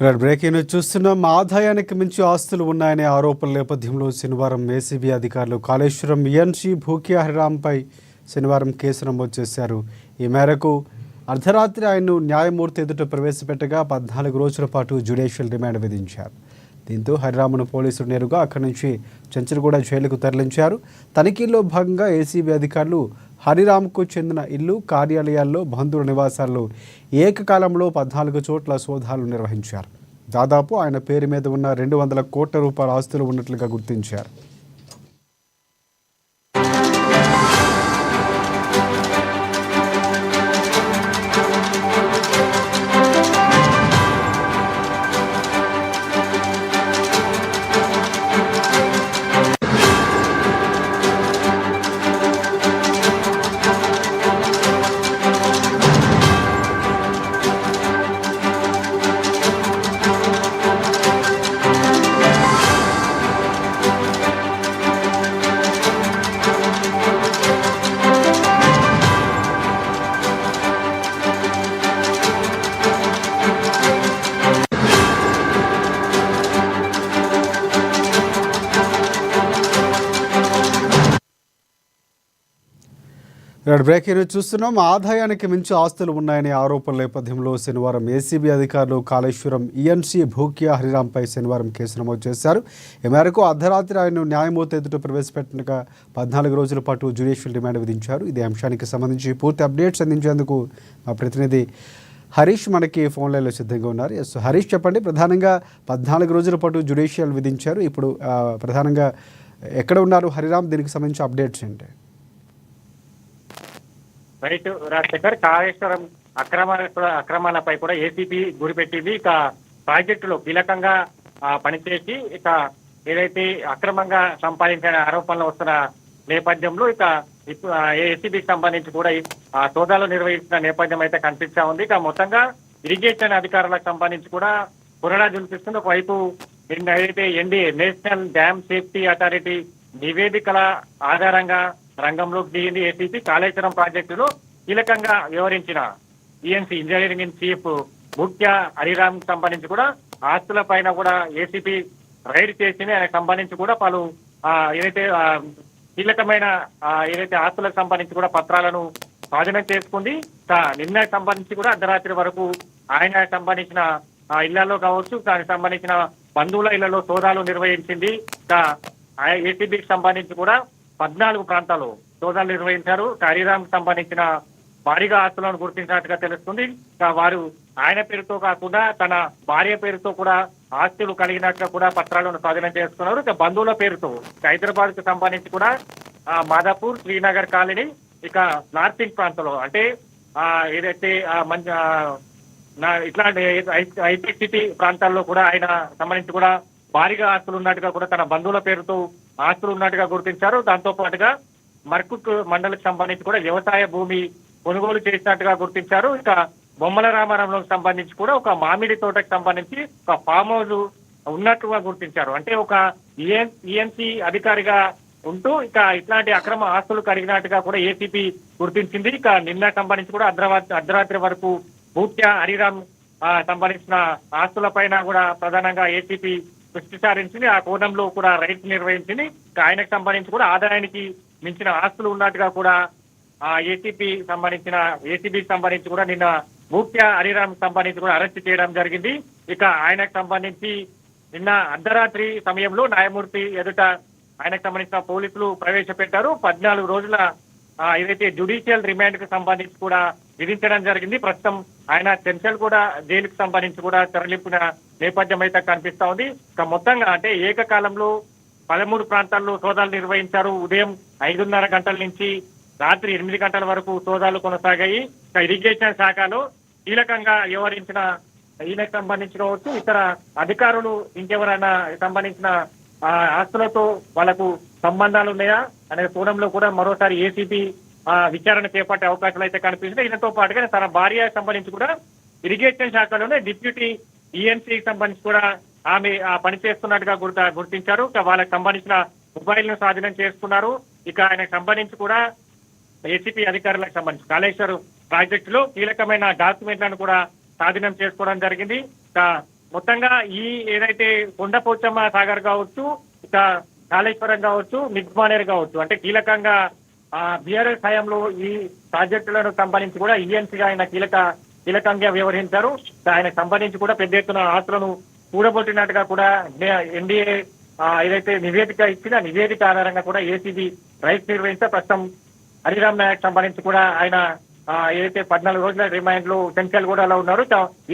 Breaking news చూస్తున్నాం. ఆదాయానికి మించి ఆస్తులు ఉన్నాయనే ఆరోపణల నేపథ్యంలో శనివారం ఏసీబీ అధికారులు కాళేశ్వరం ఈఎన్సీ భూక్యా హరిరాంపై శనివారం కేసు నమోదు చేశారు. ఈ మేరకు అర్ధరాత్రి ఆయన్ను న్యాయమూర్తి ఎదుట ప్రవేశపెట్టగా 14 రోజుల పాటు జ్యుడిషియల్ రిమాండ్ విధించారు. దీంతో హరిరామ్ను పోలీసులు నేరుగా అక్కడి నుంచి చెంచల్గూడ జైలుకు తరలించారు. తనిఖీల్లో భాగంగా ఏసీబీ అధికారులు హరిరామ్కు చెందిన ఇల్లు, కార్యాలయాల్లో, బంధువుల నివాసాల్లో ఏకకాలంలో 14 చోట్ల సోదాలు నిర్వహించారు. దాదాపు ఆయన పేరు మీద ఉన్న 200 కోట్ల రూపాయల ఆస్తులు ఉన్నట్లుగా గుర్తించారు. బ్రేకింగ్ న్యూస్ చూస్తున్నాం. ఆదాయానికి మించి ఆస్తులు ఉన్నాయనే ఆరోపణల నేపథ్యంలో శనివారం ఏసీబీ అధికారులు కాళేశ్వరం ఈఎన్సీ భూక్యా హరిరాంపై శనివారం కేసు నమోదు చేశారు. ఈ మేరకు అర్ధరాత్రి ఆయన్ను న్యాయమూర్తి ఎదుట ప్రవేశపెట్టగా 14 రోజుల పాటు జ్యుడిషియల్ రిమాండ్ విధించారు. ఇదే అంశానికి సంబంధించి పూర్తి అప్డేట్స్ అందించేందుకు మా ప్రతినిధి హరీష్ మనకి ఫోన్ లైన్లో సిద్ధంగా ఉన్నారు. ఎస్ హరీష్, చెప్పండి. ప్రధానంగా 14 రోజుల పాటు జ్యుడిషియల్ విధించారు. ఇప్పుడు ప్రధానంగా ఎక్కడ ఉన్నారు హరిరామ్? దీనికి సంబంధించి అప్డేట్స్ ఏంటి? రైట్ రాజశేఖర్, కాళేశ్వరం అక్రమాలపై కూడా ఏసీబీ గురిపెట్టింది. ఇక ప్రాజెక్టులో కీలకంగా పనిచేసి ఇక ఏదైతే అక్రమంగా సంపాదించిన ఆరోపణలు వస్తున్న నేపథ్యంలో ఇక ఏసీబీకి సంబంధించి కూడా సోదాలు నిర్వహించిన నేపథ్యం అయితే కనిపిస్తా ఉంది. ఇక మొత్తంగా ఇరిగేషన్ అధికారులకు సంబంధించి కూడా పురడా చూపిస్తుంది. ఒకవైపు ఏదైతే NDA national dam safety authority నివేదికల ఆధారంగా రంగంలోకి దిగింది ఏసీబీ. కాళేశ్వరం ప్రాజెక్టులో కీలకంగా వ్యవహరించిన ENC engineering in chief Bhukya Hariram సంబంధించి కూడా ఆస్తుల పైన కూడా ఏసీబీ రైడ్ చేసింది. ఆయనకు సంబంధించి కూడా పలు ఏదైతే కీలకమైన ఏదైతే ఆస్తులకు సంబంధించి కూడా పత్రాలను స్వాధీనం చేసుకుంది. నిన్నకు సంబంధించి కూడా అర్ధరాత్రి వరకు ఆయన సంబంధించిన ఇళ్లలో కావచ్చు, దానికి సంబంధించిన బంధువుల ఇళ్లలో సోదాలు నిర్వహించింది. ఏసీబీకి సంబంధించి కూడా 14 ప్రాంతాల్లో సోదాలు నిర్వహించారు. హరిరామ్ సంబంధించిన భారీగా ఆస్తులను గుర్తించినట్టుగా తెలుస్తుంది. వారు ఆయన పేరుతో కాకుండా తన భార్య పేరుతో కూడా ఆస్తులు కలిగినట్టుగా కూడా పత్రాలను స్వాధీనం చేసుకున్నారు. ఇక బంధువుల పేరుతో హైదరాబాద్ కు సంబంధించి కూడా మాదాపూర్, శ్రీనగర్ కాలనీ, ఇక నార్త్ ప్రాంతంలో అంటే ఏదైతే ఇట్లాంటి హైటెక్ సిటీ ప్రాంతాల్లో కూడా ఆయన సంబంధించి కూడా భారీగా ఆస్తులు ఉన్నట్టుగా కూడా తన బంధువుల పేరుతో ఆస్తులు ఉన్నట్టుగా గుర్తించారు. దాంతో పాటుగా మర్కుక్ మండలికి సంబంధించి కూడా వ్యవసాయ భూమి కొనుగోలు చేసినట్టుగా గుర్తించారు. ఇక బొమ్మల రామారంలోకి సంబంధించి కూడా ఒక మామిడి తోటకు సంబంధించి ఒక ఫామ్ హౌస్ ఉన్నట్టుగా గుర్తించారు. అంటే ఒక ఈఎన్సీ అధికారిగా ఉంటూ ఇక ఇట్లాంటి అక్రమ ఆస్తులు కలిగినట్టుగా కూడా ఏసీబీ గుర్తించింది. ఇక నిన్న సంబంధించి కూడా అర్ధరాత్రి వరకు భూక్యా హరిరామ్ సంబంధించిన ఆస్తుల పైన కూడా ప్రధానంగా ఏసీబీ దృష్టి సారించింది. ఆ కోణంలో కూడా రైడ్ నిర్వహించింది. ఆయనకు సంబంధించి కూడా ఆదాయానికి మించిన ఆస్తులు ఉన్నట్టుగా కూడా ఏసీబీకి సంబంధించి కూడా నిన్న భూక్యా హరిరామ్ సంబంధించి కూడా అరెస్ట్ చేయడం జరిగింది. ఇక ఆయనకు సంబంధించి నిన్న అర్ధరాత్రి సమయంలో న్యాయమూర్తి ఎదుట ఆయనకు సంబంధించిన పోలీసులు ప్రవేశపెట్టారు. 14 రోజుల ఏదైతే జ్యుడిషియల్ రిమాండ్ కు సంబంధించి కూడా విధించడం జరిగింది. ప్రస్తుతం ఆయన చెంచల్గూడ జైలుకు సంబంధించి కూడా తరలింపున నేపథ్యం అయితే కనిపిస్తా ఉంది. ఇక మొత్తంగా అంటే ఏకకాలంలో 13 ప్రాంతాల్లో సోదాలు నిర్వహించారు. ఉదయం 5:30 గంటల నుంచి రాత్రి 8 గంటల వరకు సోదాలు కొనసాగాయి. ఇక ఇరిగేషన్ శాఖలో కీలకంగా వ్యవహరించిన ఈయనకు సంబంధించి కావచ్చు, ఇతర అధికారులు ఇంకెవరైనా సంబంధించిన ఆస్తులతో వాళ్ళకు సంబంధాలు ఉన్నాయా అనే కోణంలో కూడా మరోసారి ఏసీబీ విచారణ చేపట్టే అవకాశాలు అయితే కనిపిస్తున్నాయి. ఈయనతో పాటుగా తన భార్య సంబంధించి కూడా ఇరిగేషన్ శాఖలోనే డిప్యూటీ ఈఎన్సీకి సంబంధించి కూడా ఆమె పనిచేస్తున్నట్టుగా గుర్తించారు. వాళ్ళకి సంబంధించిన మొబైల్ ను స్వాధీనం చేసుకున్నారు. ఇక ఆయనకు సంబంధించి కూడా ఏసీపీ అధికారులకు సంబంధించి కాళేశ్వరం ప్రాజెక్టులో కీలకమైన డాక్యుమెంట్లను కూడా స్వాధీనం చేసుకోవడం జరిగింది. మొత్తంగా ఈ ఏదైతే కొండపోచమ్మ సాగర్ కావచ్చు, ఇక కాళేశ్వరం కావచ్చు, మిడ్మానేర్ కావచ్చు, అంటే కీలకంగా బీఆర్ఎస్ హయాంలో ఈ ప్రాజెక్టులను సంబంధించి కూడా ఈఎన్సీగా ఆయన కీలకంగా వ్యవహరించారు. ఆయనకు సంబంధించి కూడా పెద్ద ఎత్తున ఆస్తులను కూడబొట్టినట్టుగా కూడా ఎన్డీఏ ఏదైతే నివేదిక ఇచ్చిన నివేదిక ఆధారంగా కూడా ఏసీబీ రైట్స్ నిర్వహించే ప్రస్తుతం హరిరామ్ నాయక్ సంబంధించి కూడా ఆయన ఏదైతే 14 రోజుల రిమాండ్ లో చెంచల్గూడలో ఉన్నారు.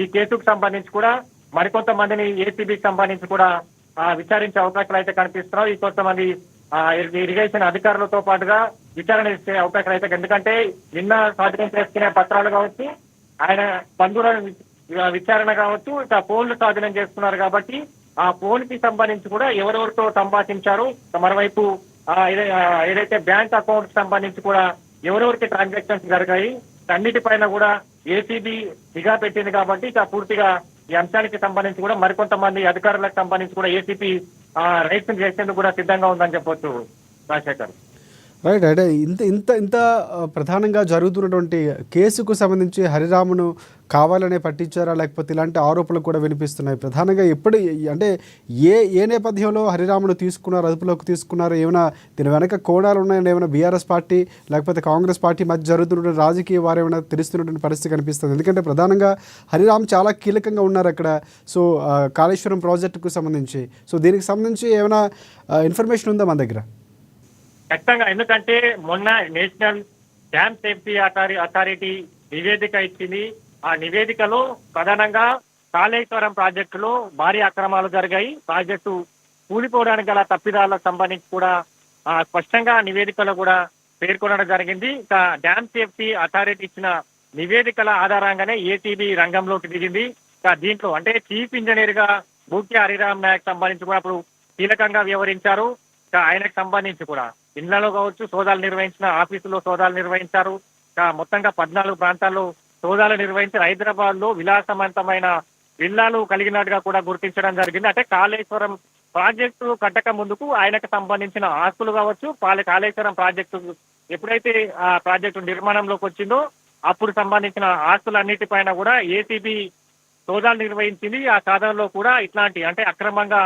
ఈ కేసుకు సంబంధించి కూడా మరికొంతమందిని ఏసీబీకి సంబంధించి కూడా విచారించే అవకాశాలు అయితే కనిపిస్తున్నాయి. ఈ కొంతమంది ఇరిగేషన్ అధికారులతో పాటుగా విచారణ ఇచ్చే అవకాశాలు అయితే, ఎందుకంటే నిన్న స్వాధీనం చేసుకునే పత్రాలు కావచ్చు, ఆయన బంధువుల విచారణ కావచ్చు, ఇక ఫోన్లు స్వాధీనం చేసుకున్నారు కాబట్టి ఆ ఫోన్ కి సంబంధించి కూడా ఎవరెవరితో సంభాషించారు, మరోవైపు ఏదైతే బ్యాంక్ అకౌంట్ సంబంధించి కూడా ఎవరెవరికి ట్రాన్సాక్షన్స్ జరిగాయి, అన్నిటిపైన కూడా ఏసీబీ నిఘా పెట్టింది కాబట్టి ఇక పూర్తిగా ఈ అంశానికి సంబంధించి కూడా మరికొంతమంది అధికారులకు సంబంధించి కూడా ఏసీపీ రైట్స్ చేసేందుకు కూడా సిద్ధంగా ఉందని చెప్పొచ్చు రాజశేఖర్. రైట్. అంటే ఇంత ప్రధానంగా జరుగుతున్నటువంటి కేసుకు సంబంధించి హరిరామును కావాలనే పట్టించారా, లేకపోతే ఇలాంటి ఆరోపణలు కూడా వినిపిస్తున్నాయి. ప్రధానంగా ఎప్పుడు అంటే ఏ నేపథ్యంలో హరిరామును తీసుకున్నారు, అదుపులోకి తీసుకున్నారు, ఏమైనా దీని వెనక కోణాలు ఉన్నాయని ఏమైనా బీఆర్ఎస్ పార్టీ లేకపోతే కాంగ్రెస్ పార్టీ మధ్య జరుగుతున్నటువంటి రాజకీయ వారు ఏమైనా తెలుస్తున్నటువంటి పరిస్థితి కనిపిస్తుంది. ఎందుకంటే ప్రధానంగా హరిరామ్ చాలా కీలకంగా ఉన్నారు అక్కడ. సో కాళేశ్వరం ప్రాజెక్టుకు సంబంధించి, సో దీనికి సంబంధించి ఏమైనా ఇన్ఫర్మేషన్ ఉందా మన దగ్గర? ఖచ్చితంగా, ఎందుకంటే మొన్న నేషనల్ డ్యామ్ సేఫ్టీ అథారిటీ నివేదిక ఇచ్చింది. ఆ నివేదికలో ప్రధానంగా కాళేశ్వరం ప్రాజెక్టులో భారీ అక్రమాలు జరిగాయి, ప్రాజెక్టు కూలిపోవడానికి గల తప్పిదాలకు సంబంధించి కూడా స్పష్టంగా నివేదికలో కూడా పేర్కొనడం జరిగింది. ఇక డ్యామ్ సేఫ్టీ అథారిటీ ఇచ్చిన నివేదికల ఆధారంగానే ఏసీబీ రంగంలోకి దిగింది. ఇక దీంట్లో అంటే చీఫ్ ఇంజనీర్ గా భూక్యా హరిరామ్ నాయక్ సంబంధించి కూడా అప్పుడు కీలకంగా వ్యవహరించారు. ఇక ఆయనకు సంబంధించి కూడా ఇళ్లలో కావచ్చు సోదాలు నిర్వహించిన, ఆఫీసులో సోదాలు నిర్వహించారు. మొత్తంగా 14 ప్రాంతాల్లో సోదాలు నిర్వహించి హైదరాబాద్ లో విలాసవంతమైన విల్లాలు కలిగినట్టుగా కూడా గుర్తించడం జరిగింది. అంటే కాళేశ్వరం ప్రాజెక్టు కట్టక ముందుకు ఆయనకు సంబంధించిన ఆస్తులు కావచ్చు, కాళేశ్వరం ప్రాజెక్టు ఎప్పుడైతే ఆ ప్రాజెక్టు నిర్మాణంలోకి వచ్చిందో అప్పుడు సంబంధించిన ఆస్తులన్నిటిపైన కూడా ఏసీబీ సోదాలు నిర్వహించింది. ఆ సాధనలో కూడా ఇట్లాంటి అంటే అక్రమంగా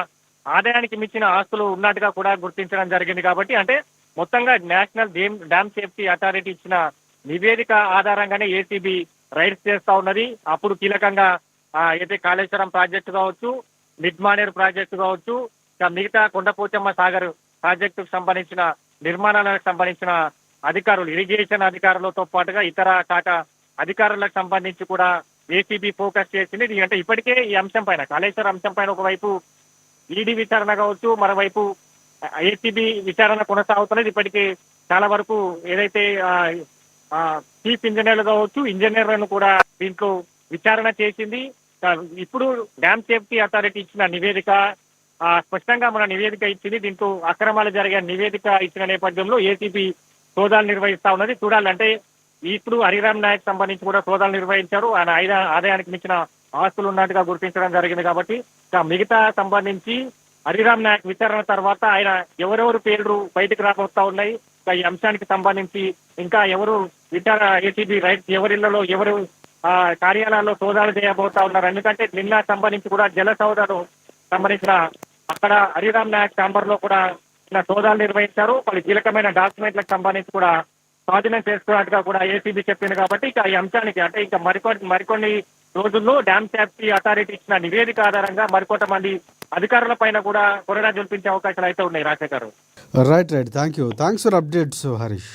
ఆదాయానికి మించిన ఆస్తులు ఉన్నట్టుగా కూడా గుర్తించడం జరిగింది. కాబట్టి అంటే మొత్తంగా నేషనల్ డ్యామ్ సేఫ్టీ అథారిటీ ఇచ్చిన నివేదిక ఆధారంగానే ఏసీబీ రైడ్స్ చేస్తా ఉన్నది. అప్పుడు కీలకంగా అయితే కాళేశ్వరం ప్రాజెక్టు కావచ్చు, మిడ్మానేర్ ప్రాజెక్టు కావచ్చు, మిగతా కొండపోచమ్మ సాగర్ ప్రాజెక్టుకు సంబంధించిన నిర్మాణాలకు సంబంధించిన అధికారులు, ఇరిగేషన్ అధికారులతో పాటుగా ఇతర శాఖ అధికారులకు సంబంధించి కూడా ఏసీబీ ఫోకస్ చేసింది. అంటే ఇప్పటికే ఈ అంశం పైన, కాళేశ్వరం అంశం పైన ఒకవైపు ఈడీ విచారణ కావచ్చు, మరోవైపు ఏసీబీ విచారణ కొనసాగుతున్నది. ఇప్పటికే చాలా వరకు ఏదైతే చీఫ్ ఇంజనీర్లు కావచ్చు, ఇంజనీర్లను కూడా దీంట్లో విచారణ చేసింది. ఇప్పుడు డ్యామ్ సేఫ్టీ అథారిటీ ఇచ్చిన నివేదిక స్పష్టంగా మన నివేదిక ఇచ్చింది. దీంట్లో అక్రమాలు జరిగే నివేదిక ఇచ్చిన నేపథ్యంలో ఏసీబీ సోదాలు నిర్వహిస్తా ఉన్నది. చూడాలంటే ఇప్పుడు హరిరామ్ నాయక్ సంబంధించి కూడా సోదాలు నిర్వహించారు. ఆయన ఆదాయానికి మించిన ఆస్తులు ఉన్నట్టుగా గుర్తించడం జరిగింది. కాబట్టి మిగతా సంబంధించి హరిరామ్ నాయక్ విచారణ తర్వాత ఆయన ఎవరెవరు పేర్లు బయటకు రాబోతా ఉన్నాయి, ఈ అంశానికి సంబంధించి ఇంకా ఎవరు ఏసీబీ రైట్స్ ఎవరిళ్లలో ఎవరు కార్యాలయాల్లో సోదాలు చేయబోతా ఉన్నారు. ఎందుకంటే నిన్న సంబంధించి కూడా జల సౌదను సంబంధించిన అక్కడ హరిరామ్ నాయక్ ఛాంబర్ లో కూడా సోదాలు నిర్వహించారు. పలు కీలకమైన డాక్యుమెంట్లకు సంబంధించి కూడా స్వాధీనం చేసుకున్నట్టుగా కూడా ఏసీబీ చెప్పింది. కాబట్టి ఇక ఈ అంశానికి అంటే ఇంకా మరికొన్ని రోజుల్లో డ్యామ్ సేఫ్టీ అథారిటీ ఇచ్చిన నివేదిక ఆధారంగా మరికొంతమంది అధికారుల పైన కూడా కొరడా జల్పించే అవకాశాలు అయితే ఉన్నాయి. Rajasekhar. Right. Thanks for updates Harish.